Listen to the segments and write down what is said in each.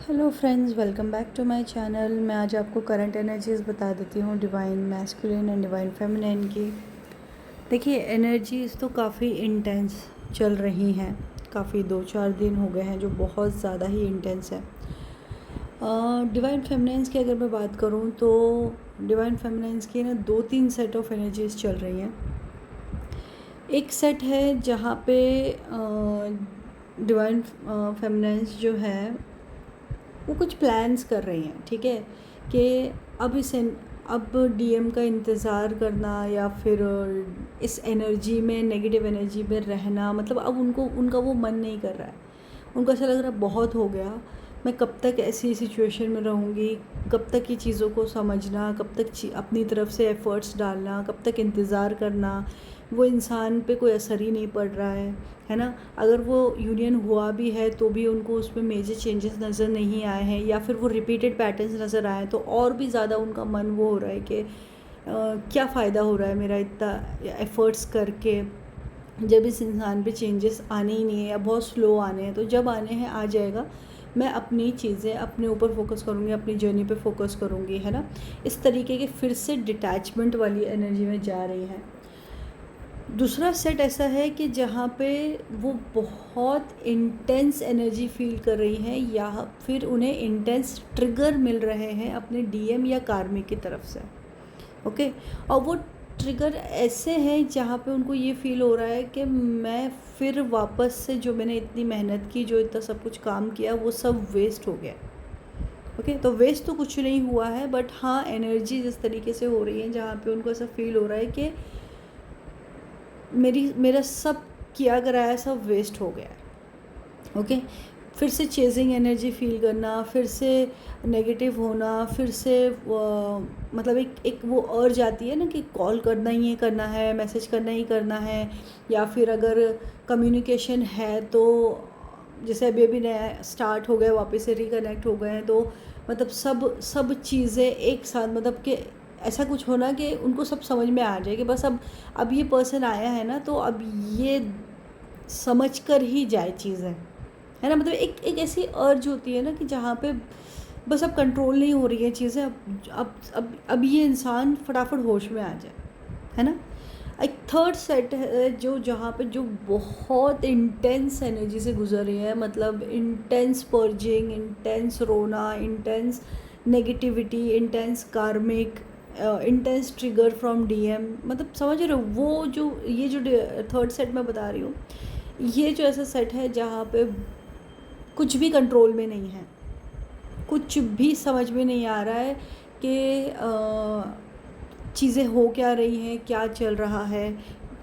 Hello friends, welcome back to my channel. मैं आज आपको करंट एनर्जीज़ बता देती हूँ divine masculine and divine feminine की। देखिए, एनर्जीज़ तो काफ़ी इंटेंस चल रही हैं। काफ़ी 2-4 दिन हो गए हैं जो बहुत ज़्यादा ही इंटेंस है। डिवाइन फेमिनिन्स की अगर मैं बात करूँ तो डिवाइन फेमिनिन्स की ना 2-3 सेट ऑफ एनर्जीज़ चल रही हैं। एक सेट है जहाँ पे डिवाइन फेमिनिन्स जो है वो कुछ प्लान्स कर रही हैं, ठीक है, कि अब डीएम का इंतज़ार करना या फिर इस एनर्जी में, नेगेटिव एनर्जी में रहना, मतलब अब उनका वो मन नहीं कर रहा है। उनको ऐसा लग रहा है बहुत हो गया, मैं कब तक ऐसी सिचुएशन में रहूँगी, कब तक ये चीज़ों को समझना, कब तक अपनी तरफ से एफ़र्ट्स डालना, कब तक इंतज़ार करना, वो इंसान पे कोई असर ही नहीं पड़ रहा है ना। अगर वो यूनियन हुआ भी है तो भी उनको उसमें मेजर चेंजेस नज़र नहीं आए हैं, या फिर वो रिपीटेड पैटर्न्स नज़र आए तो और भी ज़्यादा उनका मन वो हो रहा है कि क्या फ़ायदा हो रहा है मेरा इतना एफ़र्ट्स करके, जब इस इंसान पे चेंजेस आने ही नहीं है या बहुत स्लो आने हैं। तो जब आने हैं आ जाएगा, मैं अपनी चीज़ें अपने ऊपर फोकस करूँगी, अपनी जर्नी पे फोकस करूँगी, है ना। इस तरीके के फिर से डिटैचमेंट वाली एनर्जी में जा रही हैं। दूसरा सेट ऐसा है कि जहाँ पे वो बहुत इंटेंस एनर्जी फील कर रही हैं, या फिर उन्हें इंटेंस ट्रिगर मिल रहे हैं अपने डीएम या कार्मिक की तरफ से, ओके। और वो ट्रिगर ऐसे हैं जहाँ पे उनको ये फील हो रहा है कि मैं फिर वापस से जो मैंने इतनी मेहनत की, जो इतना सब कुछ काम किया, वो सब वेस्ट हो गया, ओके। तो वेस्ट तो कुछ नहीं हुआ है, बट हाँ, एनर्जी जिस तरीके से हो रही है जहाँ पे उनको ऐसा फील हो रहा है कि मेरा सब किया कराया सब वेस्ट हो गया है, ओके। फिर से चेजिंग एनर्जी फील करना, फिर से नेगेटिव होना, फिर से मतलब एक वो अर्ज आती है ना कि कॉल करना ही करना है, मैसेज करना ही करना है, या फिर अगर कम्युनिकेशन है तो जैसे अभी अभी नया स्टार्ट हो गया, वापस से रिकनेक्ट हो गए हैं, तो मतलब सब चीज़ें एक साथ, मतलब कि ऐसा कुछ होना कि उनको सब समझ में आ जाए कि बस अब ये पर्सन आया है ना, तो अब ये समझ कर ही जाए चीज़ें, है ना। मतलब एक ऐसी अर्ज होती है ना कि जहाँ पे बस अब कंट्रोल नहीं हो रही है चीज़ें, अब ये इंसान फटाफट होश में आ जाए, है ना। एक थर्ड सेट है जो जहाँ पे जो बहुत इंटेंस एनर्जी से गुजर रही है, मतलब इंटेंस पर्जिंग, इंटेंस रोना, इंटेंस नेगेटिविटी, इंटेंस कार्मिक, इंटेंस ट्रिगर फ्रॉम डीएम, मतलब समझ रहे हो वो जो ये जो थर्ड सेट मैं बता रही हूँ, ये जो ऐसा सेट है जहाँ पे कुछ भी कंट्रोल में नहीं है, कुछ भी समझ में नहीं आ रहा है कि चीज़ें हो क्या रही हैं, क्या चल रहा है,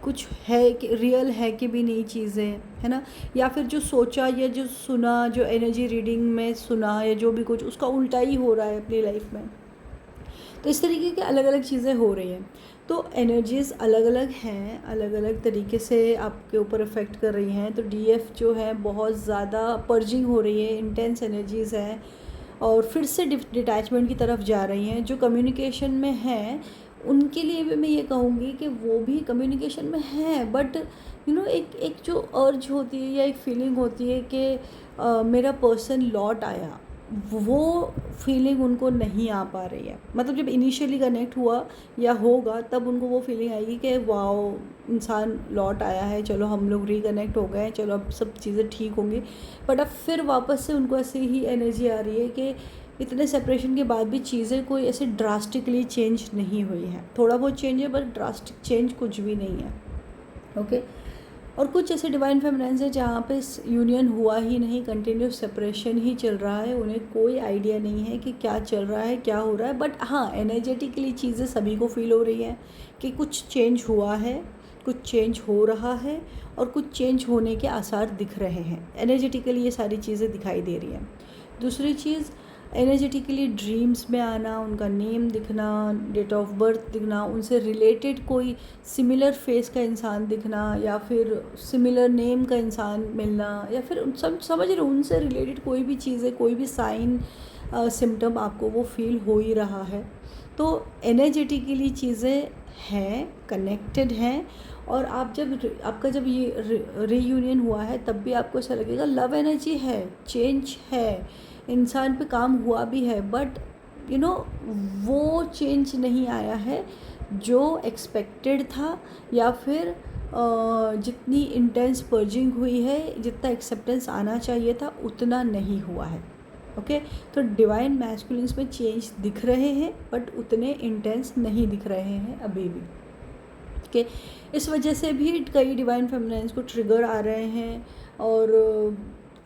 कुछ है कि रियल है कि भी नहीं चीज़ें, है ना। या फिर जो सोचा या जो सुना, जो एनर्जी रीडिंग में सुना या जो भी कुछ, उसका उल्टा ही हो रहा है अपनी लाइफ में। तो इस तरीके की अलग अलग चीज़ें हो रही हैं। तो एनर्जीज़ अलग अलग हैं, अलग अलग तरीके से आपके ऊपर इफ़ेक्ट कर रही हैं। तो डीएफ जो है बहुत ज़्यादा पर्जिंग हो रही है, इंटेंस एनर्जीज़ हैं, और फिर से डिटैचमेंट की तरफ जा रही हैं। जो कम्युनिकेशन में हैं उनके लिए भी मैं ये कहूँगी कि वो भी कम्युनिकेशन में हैं, बट एक एक जो अर्ज होती है या एक फीलिंग होती है कि मेरा पर्सन लौट आया, वो फीलिंग उनको नहीं आ पा रही है। मतलब जब इनिशियली कनेक्ट हुआ या होगा तब उनको वो फीलिंग आएगी कि वाओ, इंसान लौट आया है, चलो हम लोग रिकनेक्ट हो गए, चलो अब सब चीज़ें ठीक होंगी। बट अब फिर वापस से उनको ऐसी ही एनर्जी आ रही है कि इतने सेपरेशन के बाद भी चीज़ें कोई ऐसे ड्रास्टिकली चेंज नहीं हुई हैं। थोड़ा बहुत चेंज है, बट ड्रास्टिक चेंज कुछ भी नहीं है, ओके। और कुछ ऐसे डिवाइन फेमिनाइन्स है जहाँ पे यूनियन हुआ ही नहीं, कंटिन्यूस सेपरेशन ही चल रहा है, उन्हें कोई आइडिया नहीं है कि क्या चल रहा है, क्या हो रहा है। बट हाँ, एनर्जेटिकली चीज़ें सभी को फील हो रही हैं कि कुछ चेंज हुआ है, कुछ चेंज हो रहा है, और कुछ चेंज होने के आसार दिख रहे हैं। एनर्जेटिकली ये सारी चीज़ें दिखाई दे रही हैं। दूसरी चीज़, एनर्जेटिकली ड्रीम्स में आना, उनका नेम दिखना, डेट ऑफ बर्थ दिखना, उनसे रिलेटेड कोई सिमिलर फेस का इंसान दिखना, या फिर सिमिलर नेम का इंसान मिलना, या फिर सब समझ रहे हो, उनसे रिलेटेड कोई भी चीज़ें, कोई भी साइन सिम्टम आपको वो फील हो ही रहा है। तो एनर्जेटिकली चीज़ें हैं, कनेक्टेड हैं। और आप आपका जब ये रीयूनियन हुआ है तब भी आपको ऐसा लगेगा लव एनर्जी है, चेंज है, इंसान पे काम हुआ भी है, बट वो चेंज नहीं आया है जो एक्सपेक्टेड था, या फिर जितनी इंटेंस पर्जिंग हुई है, जितना एक्सेप्टेंस आना चाहिए था उतना नहीं हुआ है। ओके तो डिवाइन मैस्कुलिन्स में चेंज दिख रहे हैं, बट उतने इंटेंस नहीं दिख रहे हैं अभी भी। ओके इस वजह से भी कई डिवाइन फेमिनाइन्स को ट्रिगर आ रहे हैं, और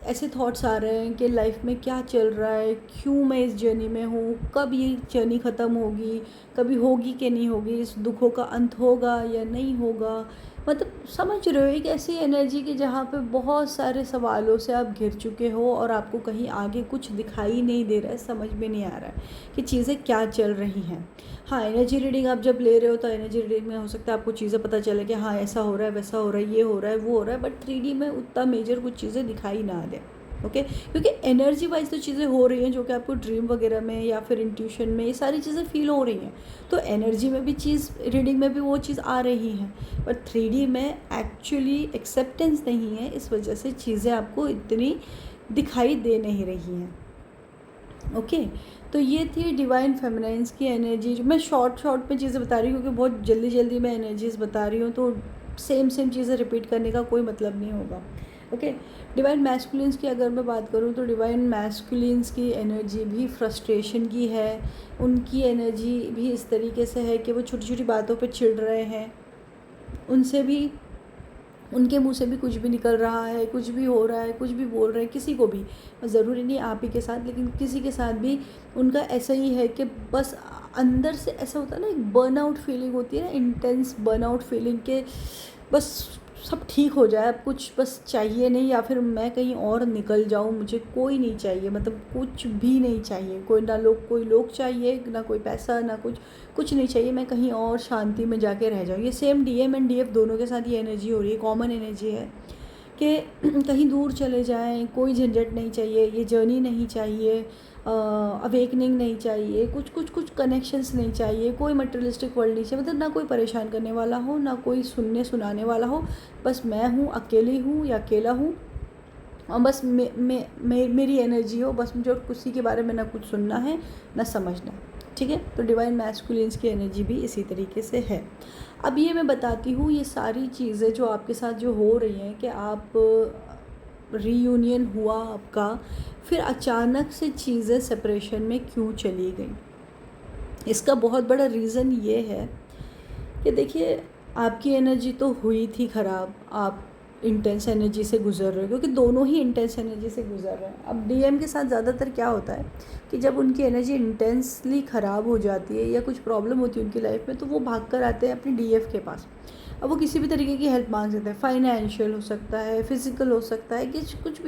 ऐसे थॉट्स आ रहे हैं कि लाइफ में क्या चल रहा है, क्यों मैं इस जर्नी में हूँ, कब ये जर्नी ख़त्म होगी, कभी होगी कि नहीं होगी, इस दुखों का अंत होगा या नहीं होगा। मतलब समझ रहे हो, एक ऐसी एनर्जी कि जहाँ पे बहुत सारे सवालों से आप घिर चुके हो और आपको कहीं आगे कुछ दिखाई नहीं दे रहा है, समझ में नहीं आ रहा है कि चीज़ें क्या चल रही हैं। हाँ एनर्जी रीडिंग आप जब ले रहे हो तो एनर्जी रीडिंग में हो सकता है आपको चीज़ें पता चले कि हाँ ऐसा हो रहा है, वैसा हो रहा है, ये हो रहा है, वो हो रहा है, बट 3D में उतना मेजर कुछ चीज़ें दिखाई ना दें। ओके क्योंकि एनर्जी वाइज तो चीज़ें हो रही हैं जो कि आपको ड्रीम वगैरह में या फिर इंट्यूशन में ये सारी चीज़ें फील हो रही हैं, तो एनर्जी में भी चीज़, रीडिंग में भी वो चीज़ आ रही हैं, बट 3D में एक्चुअली एक्सेप्टेंस नहीं है, इस वजह से चीज़ें आपको इतनी दिखाई दे नहीं रही हैं। ओके तो ये थी डिवाइन फेमिनाइन्स की एनर्जी। मैं शॉर्ट में चीज़ें बता रही हूँ क्योंकि बहुत जल्दी मैं एनर्जीज बता रही हूँ, तो सेम चीज़ें रिपीट करने का कोई मतलब नहीं होगा। ओके डिवाइन मैस्कुलिन्स की अगर मैं बात करूँ तो डिवाइन मैस्कुलिन्स की एनर्जी भी फ्रस्ट्रेशन की है। उनकी एनर्जी भी इस तरीके से है कि वो छोटी छोटी बातों पे चिढ़ रहे हैं, उनसे भी, उनके मुंह से भी कुछ भी निकल रहा है, कुछ भी हो रहा है, कुछ भी बोल रहे हैं किसी को भी, ज़रूरी नहीं आप ही के साथ, लेकिन किसी के साथ भी उनका ऐसा ही है कि बस अंदर से ऐसा होता है ना, एक बर्नआउट फीलिंग होती है ना, इंटेंस बर्नआउट फीलिंग के बस सब ठीक हो जाए, अब कुछ बस चाहिए नहीं, या फिर मैं कहीं और निकल जाऊँ, मुझे कोई नहीं चाहिए, मतलब कुछ भी नहीं चाहिए, कोई लोग चाहिए ना, कोई पैसा ना कुछ नहीं चाहिए, मैं कहीं और शांति में जाके रह जाऊँ। ये सेम DM एंड DF दोनों के साथ ये एनर्जी हो रही है, कॉमन एनर्जी है कि कहीं दूर चले जाएं, कोई झंझट नहीं चाहिए, ये जर्नी नहीं चाहिए, अवेकनिंग नहीं चाहिए, कुछ कनेक्शंस नहीं चाहिए, कोई मटेरियलिस्टिक वर्ल्ड नहीं चाहिए, मतलब ना कोई परेशान करने वाला हो, ना कोई सुनाने वाला हो, बस मैं हूँ, अकेली हूँ या अकेला हूँ, और बस मेरी एनर्जी हो, बस मुझे किसी के बारे में ना कुछ सुनना है ना समझना। ठीक है तो डिवाइन मैस्कुलिन्स की एनर्जी भी इसी तरीके से है। अब ये मैं बताती हूँ, ये सारी चीज़ें जो आपके साथ जो हो रही हैं कि आप रीयूनियन हुआ आपका, फिर अचानक से चीज़ें सेपरेशन में क्यों चली गई, इसका बहुत बड़ा रीज़न ये है कि देखिए आपकी एनर्जी तो हुई थी ख़राब, आप इंटेंस एनर्जी से गुज़र रहे हो, क्योंकि दोनों ही इंटेंस एनर्जी से गुज़र रहे हैं। अब DM के साथ ज़्यादातर क्या होता है कि जब उनकी एनर्जी इंटेंसली ख़राब हो जाती है या कुछ प्रॉब्लम होती है उनकी लाइफ में, तो वो भाग कर आते हैं अपनी DF के पास। अब वो किसी भी तरीके की हेल्प मांग सकते हैं, फाइनेंशियल हो सकता है, फिज़िकल हो सकता है, कि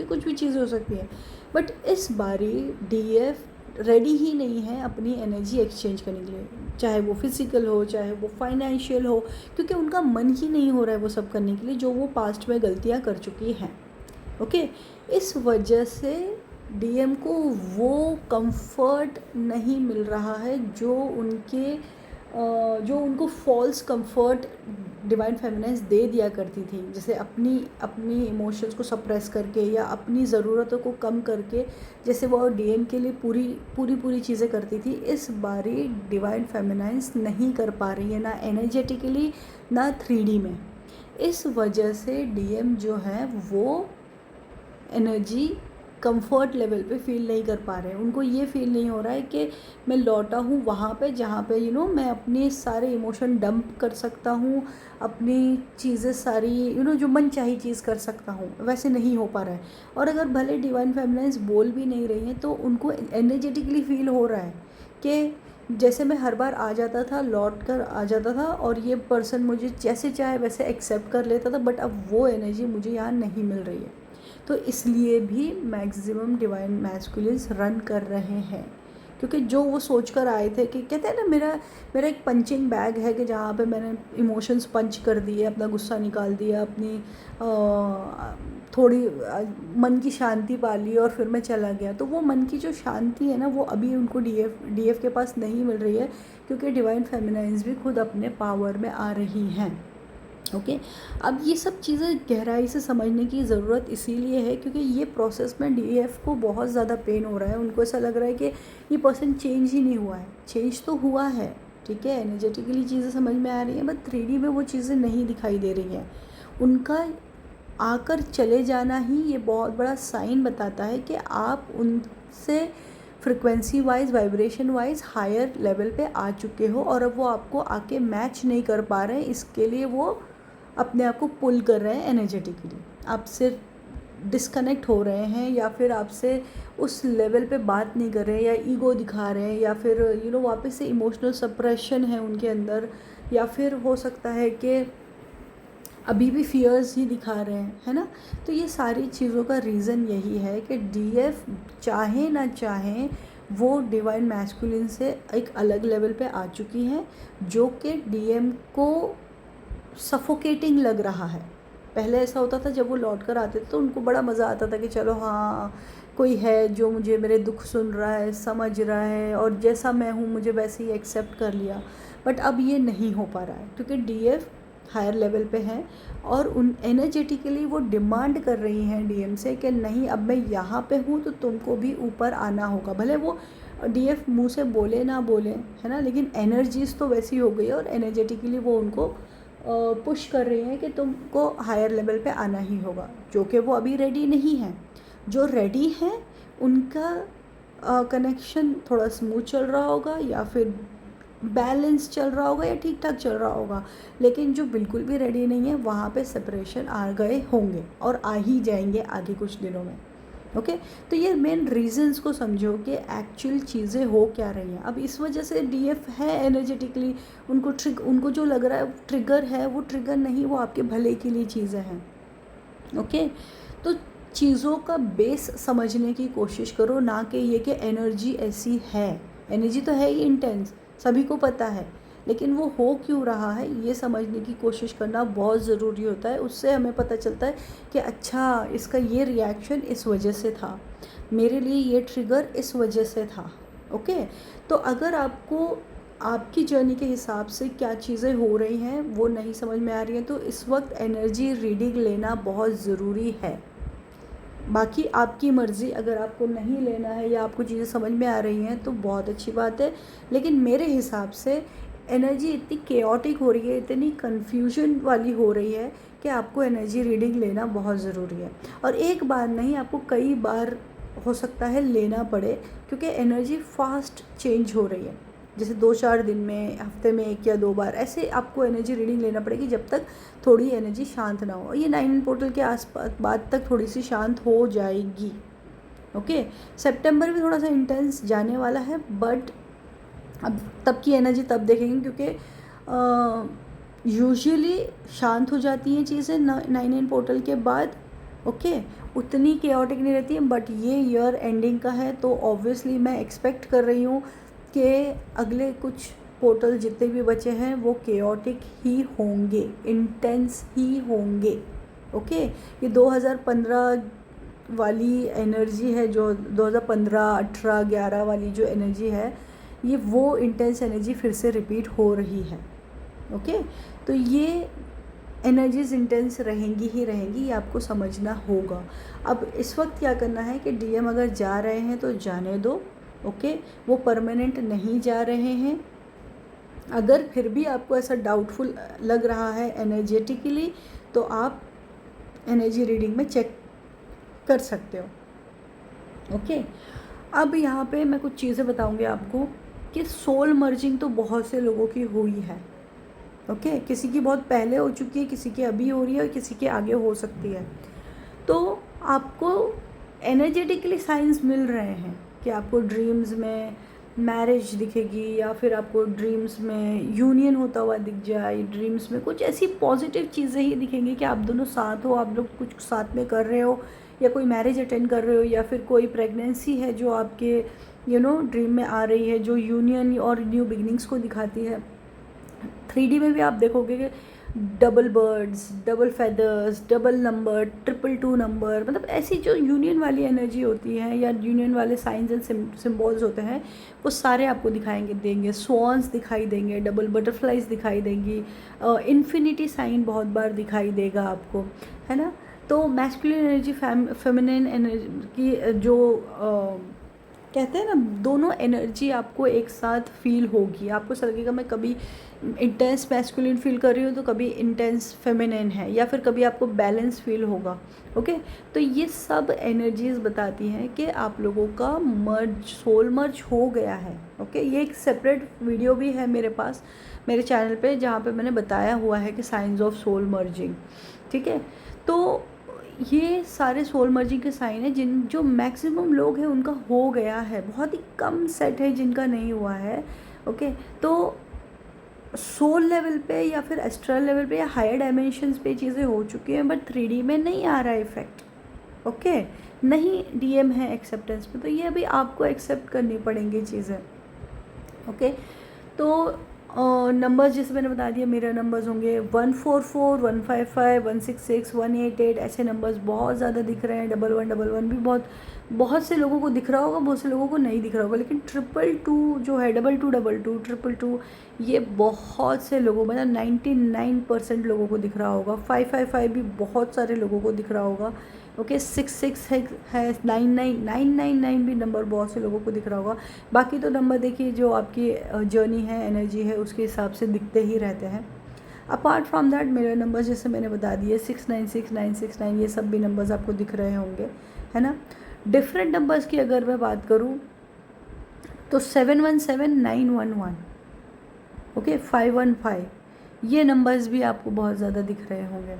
कुछ भी चीज़ हो सकती है, बट इस बारी DF रेडी ही नहीं है अपनी एनर्जी एक्सचेंज करने के लिए, चाहे वो फिज़िकल हो, चाहे वो फाइनेंशियल हो, क्योंकि उनका मन ही नहीं हो रहा है वो सब करने के लिए जो वो पास्ट में गलतियाँ कर चुकी हैं। ओके इस वजह से DM को वो कंफर्ट नहीं मिल रहा है जो उनको फॉल्स कंफर्ट डिवाइन फेमिनाइन्स दे दिया करती थी, जैसे अपनी इमोशंस को सप्रेस करके या अपनी ज़रूरतों को कम करके, जैसे वो DM के लिए पूरी चीज़ें करती थी। इस बारी डिवाइन फेमिनाइन्स नहीं कर पा रही है, ना एनर्जेटिकली ना 3D में। इस वजह से DM जो है वो एनर्जी कंफर्ट लेवल पे फील नहीं कर पा रहे हैं, उनको ये फील नहीं हो रहा है कि मैं लौटा हूँ वहाँ पे जहाँ पे मैं अपने सारे इमोशन डंप कर सकता हूँ, अपनी चीज़ें सारी जो मन चाही चीज़ कर सकता हूँ, वैसे नहीं हो पा रहा है। और अगर भले डिवाइन फेमिनाइन्स बोल भी नहीं रही हैं तो उनको एनर्जेटिकली फील हो रहा है कि जैसे मैं हर बार आ जाता था, लौट कर आ जाता था और ये पर्सन मुझे जैसे चाहे वैसे एक्सेप्ट कर लेता था, बट अब वो एनर्जी मुझे यहाँ नहीं मिल रही है। तो इसलिए भी मैक्सिमम डिवाइन मैस्कुलिन्स रन कर रहे हैं, क्योंकि जो वो सोच कर आए थे कि कहते हैं ना, मेरा एक पंचिंग बैग है कि जहाँ पे मैंने इमोशंस पंच कर दिए, अपना गुस्सा निकाल दिया, अपनी थोड़ी मन की शांति पा ली और फिर मैं चला गया। तो वो मन की जो शांति है ना, वो अभी उनको DF के पास नहीं मिल रही है, क्योंकि डिवाइन फेमिनाइन्स भी खुद अपने पावर में आ रही हैं। ओके। अब ये सब चीज़ें गहराई से समझने की ज़रूरत इसीलिए है क्योंकि ये प्रोसेस में डीएफ को बहुत ज़्यादा पेन हो रहा है। उनको ऐसा लग रहा है कि ये पर्सन चेंज ही नहीं हुआ है। चेंज तो हुआ है, ठीक है, एनर्जेटिकली चीज़ें समझ में आ रही हैं, बट 3D में वो चीज़ें नहीं दिखाई दे रही हैं। उनका आकर चले जाना ही ये बहुत बड़ा साइन बताता है कि आप उनसे frequency wise, vibration wise higher level पे आ चुके हो और अब वो आपको आके मैच नहीं कर पा रहे हैं। इसके लिए वो अपने आप को पुल कर रहे हैं एनर्जेटिकली, आपसे डिस्कनेक्ट हो रहे हैं या फिर आपसे उस लेवल पे बात नहीं कर रहे हैं, या ईगो दिखा रहे हैं, या फिर वापस से इमोशनल सप्रेशन है उनके अंदर, या फिर हो सकता है कि अभी भी फियर्स ही दिखा रहे हैं, है ना। तो ये सारी चीज़ों का रीज़न यही है कि डीएफ चाहे ना चाहें वो डिवाइन मैस्कुलिन से एक अलग लेवल पे आ चुकी हैं, जो कि डीएम को सफोकेटिंग लग रहा है। पहले ऐसा होता था जब वो लौट कर आते थे तो उनको बड़ा मज़ा आता था कि चलो हाँ, कोई है जो मुझे मेरे दुख सुन रहा है, समझ रहा है, और जैसा मैं हूँ मुझे वैसे ही एक्सेप्ट कर लिया। बट अब ये नहीं हो पा रहा है क्योंकि डीएफ हायर लेवल पे हैं और उन एनर्जेटिकली वो डिमांड कर रही हैं डीएम से कि नहीं, अब मैं यहाँ पे हूँ तो तुमको भी ऊपर आना होगा। भले वो डीएफ मुंह से बोले ना बोले, है ना, लेकिन एनर्जीज तो वैसी हो गई है और एनर्जेटिकली वो उनको पुश कर रही हैं कि तुमको हायर लेवल पे आना ही होगा, जो कि वो अभी रेडी नहीं हैं। जो रेडी हैं उनका कनेक्शन थोड़ा स्मूथ चल रहा होगा या फिर बैलेंस चल रहा होगा या ठीक ठाक चल रहा होगा, लेकिन जो बिल्कुल भी रेडी नहीं है वहाँ पे सेपरेशन आ गए होंगे और आ ही जाएंगे आगे कुछ दिनों में। ओके, तो ये मेन रीजंस को समझो कि एक्चुअल चीज़ें हो क्या रही हैं। अब इस वजह से डीएफ है एनर्जेटिकली, उनको जो लग रहा है ट्रिगर है, वो ट्रिगर नहीं, वो आपके भले के लिए चीज़ें हैं। ओके, तो चीज़ों का बेस समझने की कोशिश करो, ना कि ये कि एनर्जी ऐसी है। एनर्जी तो है ही इंटेंस, सभी को पता है, लेकिन वो हो क्यों रहा है ये समझने की कोशिश करना बहुत ज़रूरी होता है। उससे हमें पता चलता है कि अच्छा, इसका ये रिएक्शन इस वजह से था, मेरे लिए ये ट्रिगर इस वजह से था। ओके, तो अगर आपको आपकी जर्नी के हिसाब से क्या चीज़ें हो रही हैं वो नहीं समझ में आ रही हैं, तो इस वक्त एनर्जी रीडिंग लेना बहुत ज़रूरी है। बाकी आपकी मर्ज़ी, अगर आपको नहीं लेना है या आपको चीज़ें समझ में आ रही हैं तो बहुत अच्छी बात है, लेकिन मेरे हिसाब से एनर्जी इतनी केओटिक हो रही है, इतनी कन्फ्यूजन वाली हो रही है कि आपको एनर्जी रीडिंग लेना बहुत ज़रूरी है। और एक बार नहीं, आपको कई बार हो सकता है लेना पड़े, क्योंकि एनर्जी फास्ट चेंज हो रही है। जैसे 2-4 दिन में, हफ्ते में 1 या 2 बार ऐसे आपको एनर्जी रीडिंग लेना पड़ेगी जब तक थोड़ी एनर्जी शांत ना हो। ये 9 पोर्टल के आसपास बाद तक थोड़ी सी शांत हो जाएगी। ओके, सितंबर भी थोड़ा सा इंटेंस जाने वाला है, बट अब तब की एनर्जी तब देखेंगे, क्योंकि यूजुअली शांत हो जाती हैं चीज़ें 9 पोर्टल के बाद। ओके, उतनी केओटिक नहीं रहती है, बट ये ईयर एंडिंग का है तो ऑब्वियसली मैं एक्सपेक्ट कर रही हूँ कि अगले कुछ पोर्टल जितने भी बचे हैं वो केओटिक ही होंगे, इंटेंस ही होंगे। ओके, ये 2015 वाली एनर्जी है, जो 2015, 18, 11 वाली जो एनर्जी है, ये वो इंटेंस एनर्जी फिर से रिपीट हो रही है। ओके, तो ये एनर्जीज इंटेंस रहेंगी ही रहेंगी, ये आपको समझना होगा। अब इस वक्त क्या करना है कि डीएम अगर जा रहे हैं तो जाने दो। ओके, वो परमानेंट नहीं जा रहे हैं। अगर फिर भी आपको ऐसा डाउटफुल लग रहा है एनर्जेटिकली, तो आप एनर्जी रीडिंग में चेक कर सकते हो। ओके, अब यहाँ पे मैं कुछ चीज़ें बताऊँगी आपको कि सोल मर्जिंग तो बहुत से लोगों की हुई है। ओके, किसी की बहुत पहले हो चुकी है, किसी की अभी हो रही है और किसी की आगे हो सकती है। तो आपको एनर्जेटिकली साइंस मिल रहे हैं कि आपको ड्रीम्स में मैरिज दिखेगी, या फिर आपको ड्रीम्स में यूनियन होता हुआ दिख जाए, ड्रीम्स में कुछ ऐसी पॉजिटिव चीज़ें ही दिखेंगी कि आप दोनों साथ हो, आप लोग कुछ साथ में कर रहे हो, या कोई मैरिज अटेंड कर रहे हो, या फिर कोई प्रेगनेंसी है जो आपके ड्रीम में आ रही है, जो यूनियन और न्यू बिगनिंग्स को दिखाती है। 3D में भी आप देखोगे कि double birds, double feathers, double number, triple two number, मतलब ऐसी जो यूनियन वाली एनर्जी होती है या यूनियन वाले साइंस एंड सिम्बॉल्स होते हैं वो सारे आपको दिखाएंगे देंगे। स्वॉन्स दिखाई देंगे, डबल बटरफ्लाइज दिखाई देंगी, इन्फिनिटी साइन बहुत बार दिखाई देगा आपको, है ना। तो मैस्कुलिन एनर्जी फेमिनिन एनर्जी की जो कहते हैं ना, दोनों एनर्जी आपको एक साथ फील होगी। आपको ऐसा लगेगा मैं कभी इंटेंस मैस्कुलिन फील कर रही हूँ तो कभी इंटेंस फेमिनिन है, या फिर कभी आपको बैलेंस फील होगा। ओके, तो ये सब एनर्जीज बताती हैं कि आप लोगों का मर्ज, सोल मर्ज हो गया है। ओके, ये एक सेपरेट वीडियो भी है मेरे पास, मेरे चैनल पे, जहाँ पे मैंने बताया हुआ है कि साइंस ऑफ सोल मर्जिंग। ठीक है, तो ये सारे सोल मर्जिंग के साइन हैं जिन जो मैक्सिमम लोग हैं उनका हो गया है, बहुत ही कम सेट है जिनका नहीं हुआ है। ओके, तो सोल लेवल पे या फिर एस्ट्रल लेवल पे या हायर डायमेंशंस पे चीज़ें हो चुकी हैं, बट 3D में नहीं आ रहा है इफेक्ट। ओके, नहीं डीएम है एक्सेप्टेंस में, तो ये अभी आपको एक्सेप्ट करनी पड़ेंगी चीज़ें। ओके, तो नंबर्स जैसे मैंने बता दिया, मेरे नंबर्स होंगे 144, 155, 166, 188, ऐसे नंबर्स बहुत ज़्यादा दिख रहे हैं। 1111 भी बहुत से लोगों को दिख रहा होगा, बहुत से लोगों को नहीं दिख रहा होगा, लेकिन 222 जो है, 2222, 222, ये बहुत से लोगों, मतलब 99% लोगों को दिख रहा होगा। 555 भी बहुत सारे लोगों को दिख रहा होगा। ओके, 66 है, 99 भी नंबर बहुत से लोगों को दिख रहा होगा। बाकी तो नंबर देखिए जो आपकी जर्नी है, एनर्जी है, उसके हिसाब से दिखते ही रहते हैं। अपार्ट फ्रॉम दैट मेरे नंबर्स जैसे मैंने बता दिए 696, 969, ये सब भी नंबर्स आपको दिख रहे होंगे, है ना। डिफरेंट नंबर्स की अगर मैं बात करूँ तो 717, 911, ओके, 515, ये नंबर्स भी आपको बहुत ज़्यादा दिख रहे होंगे।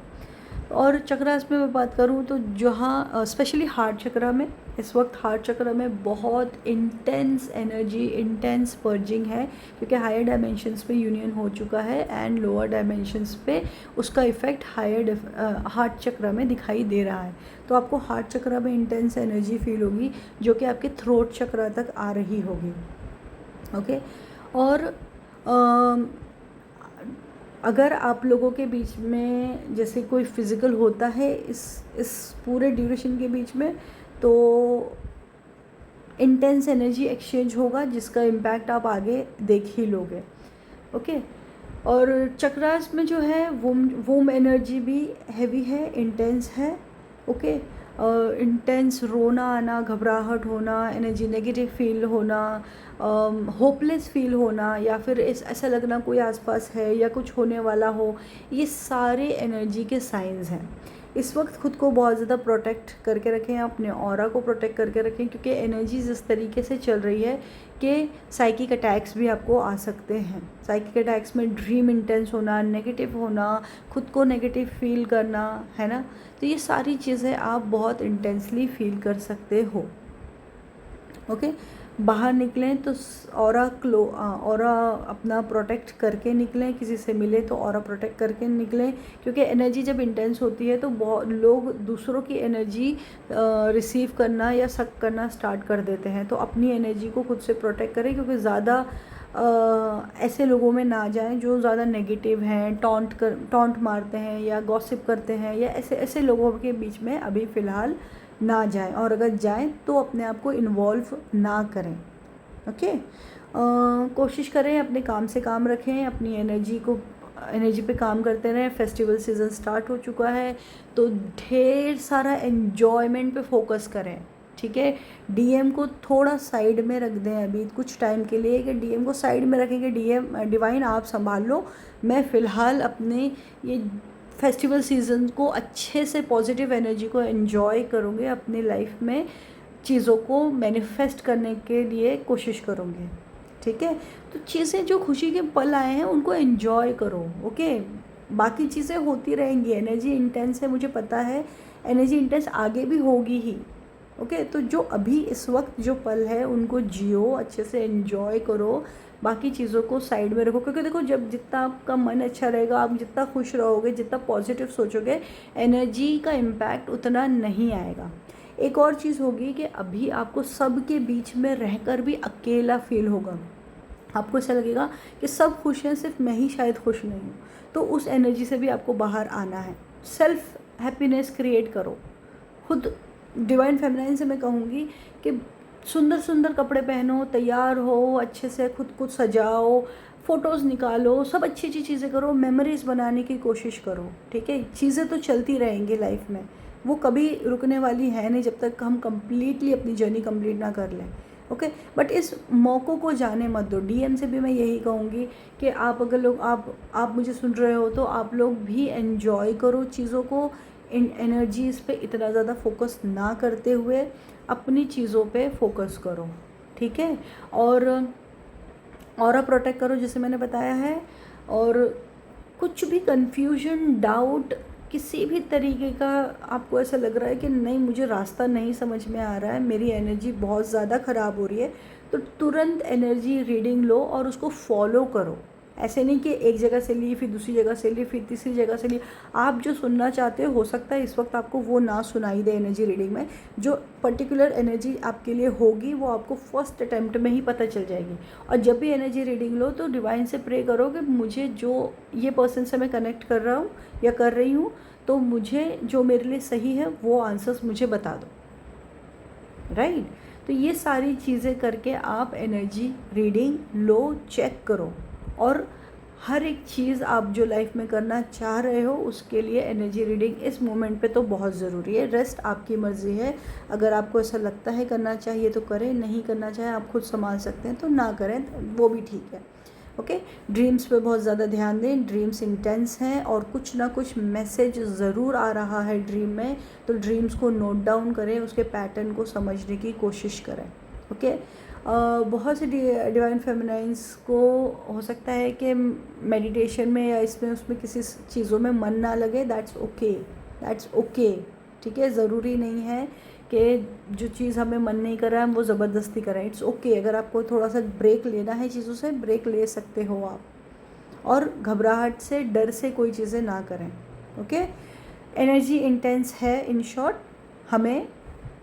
और चक्रास में मैं बात करूँ तो जहाँ स्पेशली हार्ट चक्रा में, इस वक्त हार्ट चक्रा में बहुत इंटेंस एनर्जी, इंटेंस पर्जिंग है, क्योंकि हायर डायमेंशंस पे यूनियन हो चुका है एंड लोअर डायमेंशंस पे उसका इफ़ेक्ट हार्ट चक्रा में दिखाई दे रहा है। तो आपको हार्ट चक्रा में इंटेंस एनर्जी फील होगी जो कि आपके थ्रोट चक्रा तक आ रही होगी। ओके, और अगर आप लोगों के बीच में जैसे कोई फिज़िकल होता है इस पूरे ड्यूरेशन के बीच में, तो इंटेंस एनर्जी एक्सचेंज होगा जिसका इम्पैक्ट आप आगे देख ही लोगे। ओके, और चक्रास में जो है वोम एनर्जी भी हैवी है, इंटेंस है। ओके, इंटेंस रोना आना, घबराहट होना, एनर्जी नेगेटिव फील होना, होपलेस फील होना, या फिर ऐसा लगना कोई आसपास है या कुछ होने वाला हो, ये सारे एनर्जी के साइंस हैं। इस वक्त ख़ुद को बहुत ज़्यादा प्रोटेक्ट करके रखें, अपने ऑरा को प्रोटेक्ट करके रखें, क्योंकि एनर्जीज इस तरीके से चल रही है कि साइकिक अटैक्स भी आपको आ सकते हैं। साइकिक अटैक्स में ड्रीम इंटेंस होना, नेगेटिव होना, खुद को नेगेटिव फील करना, है ना। तो ये सारी चीज़ें आप बहुत इंटेंसली फील कर सकते हो। ओके, बाहर निकलें तो ऑरा अपना प्रोटेक्ट करके निकलें, किसी से मिले तो ऑरा प्रोटेक्ट करके निकलें, क्योंकि एनर्जी जब इंटेंस होती है तो बहुत लोग दूसरों की एनर्जी रिसीव करना या सक करना स्टार्ट कर देते हैं। तो अपनी एनर्जी को खुद से प्रोटेक्ट करें, क्योंकि ज़्यादा ऐसे लोगों में ना जाएं जो ज़्यादा नेगेटिव हैं, टॉन्ट मारते हैं या गॉसिप करते हैं, या ऐसे लोगों के बीच में अभी फ़िलहाल ना जाएं, और अगर जाएं तो अपने आप को इन्वॉल्व ना करें। ओके, कोशिश करें अपने काम से काम रखें, अपनी एनर्जी पे काम करते रहें। फेस्टिवल सीज़न स्टार्ट हो चुका है तो ढेर सारा एन्जॉयमेंट पे फोकस करें। ठीक है, डीएम को थोड़ा साइड में रख दें अभी कुछ टाइम के लिए, कि डीएम को साइड में रखेंगे, डिवाइन आप संभाल लो, मैं फ़िलहाल अपने ये फेस्टिवल सीज़न को अच्छे से पॉजिटिव एनर्जी को एंजॉय करूँगी, अपनी लाइफ में चीज़ों को मैनिफेस्ट करने के लिए कोशिश करूँगी। ठीक है, तो चीज़ें जो खुशी के पल आए हैं उनको एंजॉय करो। ओके, बाकी चीज़ें होती रहेंगी, एनर्जी इंटेंस है मुझे पता है, एनर्जी इंटेंस आगे भी होगी ही। ओके, तो जो अभी इस वक्त जो पल है उनको जियो, अच्छे से एंजॉय करो, बाकी चीज़ों को साइड में रखो, क्योंकि देखो जब जितना आपका मन अच्छा रहेगा, आप जितना खुश रहोगे, जितना पॉजिटिव सोचोगे, एनर्जी का इम्पैक्ट उतना नहीं आएगा। एक और चीज़ होगी कि अभी आपको सबके बीच में रहकर भी अकेला फील होगा। आपको ऐसा लगेगा कि सब खुश हैं, सिर्फ मैं ही शायद खुश नहीं हूँ। तो उस एनर्जी से भी आपको बाहर आना है। सेल्फ हैप्पीनेस क्रिएट करो खुद। डिवाइन फेमिनाइन से मैं कहूँगी कि सुंदर सुंदर कपड़े पहनो, तैयार हो, अच्छे से खुद को सजाओ, फ़ोटोज़ निकालो, सब अच्छी अच्छी चीज़ें करो, मेमोरीज़ बनाने की कोशिश करो, ठीक है। चीज़ें तो चलती रहेंगी लाइफ में, वो कभी रुकने वाली है नहीं जब तक हम कम्प्लीटली अपनी जर्नी कंप्लीट ना कर लें, ओके। बट इस मौक़ों को जाने मत दो। डीएम से भी मैं यही कहूँगी कि आप अगर लोग आप मुझे सुन रहे हो तो आप लोग भी एन्जॉय करो चीज़ों को, इन एनर्जीज़ पे इतना ज़्यादा फोकस ना करते हुए अपनी चीज़ों पे फोकस करो, ठीक है। और ऑरा प्रोटेक्ट करो जैसे मैंने बताया है। और कुछ भी कन्फ्यूजन, डाउट, किसी भी तरीके का आपको ऐसा लग रहा है कि नहीं मुझे रास्ता नहीं समझ में आ रहा है, मेरी एनर्जी बहुत ज़्यादा ख़राब हो रही है, तो तुरंत एनर्जी रीडिंग लो और उसको फॉलो करो। ऐसे नहीं कि एक जगह से ली, फिर दूसरी जगह से ली, फिर तीसरी जगह से ली। आप जो सुनना चाहते हो सकता है इस वक्त आपको वो ना सुनाई दे एनर्जी रीडिंग में। जो पर्टिकुलर एनर्जी आपके लिए होगी वो आपको फर्स्ट अटैम्प्ट में ही पता चल जाएगी। और जब भी एनर्जी रीडिंग लो तो डिवाइन से प्रे करो कि मुझे जो ये पर्सन से मैं कनेक्ट कर रहा हूँ या कर रही हूँ, तो मुझे जो मेरे लिए सही है वो आंसर्स मुझे बता दो, राइट। तो ये सारी चीज़ें करके आप एनर्जी रीडिंग लो, चेक करो। और हर एक चीज़ आप जो लाइफ में करना चाह रहे हो उसके लिए एनर्जी रीडिंग इस मोमेंट पे तो बहुत ज़रूरी है। रेस्ट आपकी मर्ज़ी है, अगर आपको ऐसा लगता है करना चाहिए तो करें, नहीं करना चाहे आप खुद संभाल सकते हैं तो ना करें, वो भी ठीक है, ओके। ड्रीम्स पे बहुत ज़्यादा ध्यान दें, ड्रीम्स इंटेंस हैं और कुछ ना कुछ मैसेज ज़रूर आ रहा है ड्रीम में, तो ड्रीम्स को नोट डाउन करें, उसके पैटर्न को समझने की कोशिश करें, ओके। बहुत से डिवाइन फेमिनाइंस को हो सकता है कि मेडिटेशन में या इसमें उसमें किसी चीज़ों में मन ना लगे, दैट्स ओके, दैट्स ओके, ठीक है। ज़रूरी नहीं है कि जो चीज़ हमें मन नहीं कर रहा है हम वो ज़बरदस्ती करें, इट्स ओके। अगर आपको थोड़ा सा ब्रेक लेना है चीज़ों से, ब्रेक ले सकते हो आप। और घबराहट से, डर से कोई चीज़ें ना करें, ओके। एनर्जी इंटेंस है, इन शॉर्ट हमें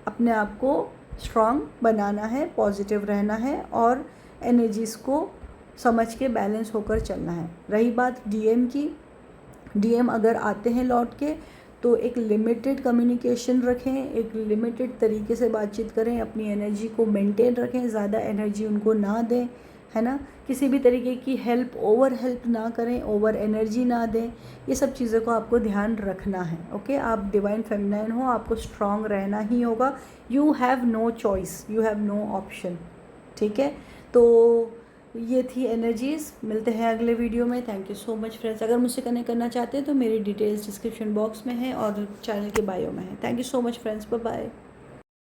अपने आप को स्ट्रॉन्ग बनाना है, पॉजिटिव रहना है और एनर्जीज़ को समझ के बैलेंस होकर चलना है। रही बात डीएम की, डीएम अगर आते हैं लौट के तो एक लिमिटेड कम्युनिकेशन रखें, एक लिमिटेड तरीके से बातचीत करें, अपनी एनर्जी को मेंटेन रखें, ज़्यादा एनर्जी उनको ना दें, है ना। किसी भी तरीके की हेल्प, ओवर हेल्प ना करें, ओवर एनर्जी ना दें, ये सब चीज़ों को आपको ध्यान रखना है, ओके। आप डिवाइन फेमिनाइन हो, आपको स्ट्रॉन्ग रहना ही होगा, you have no choice, you have no option, ठीक है। तो ये थी एनर्जीज़, मिलते हैं अगले वीडियो में। Thank you so much friends. अगर मुझसे कनेक्ट करना चाहते हैं तो मेरी डिटेल्स डिस्क्रिप्शन बॉक्स में है और चैनल के बायो में है। Thank you so much friends, bye bye.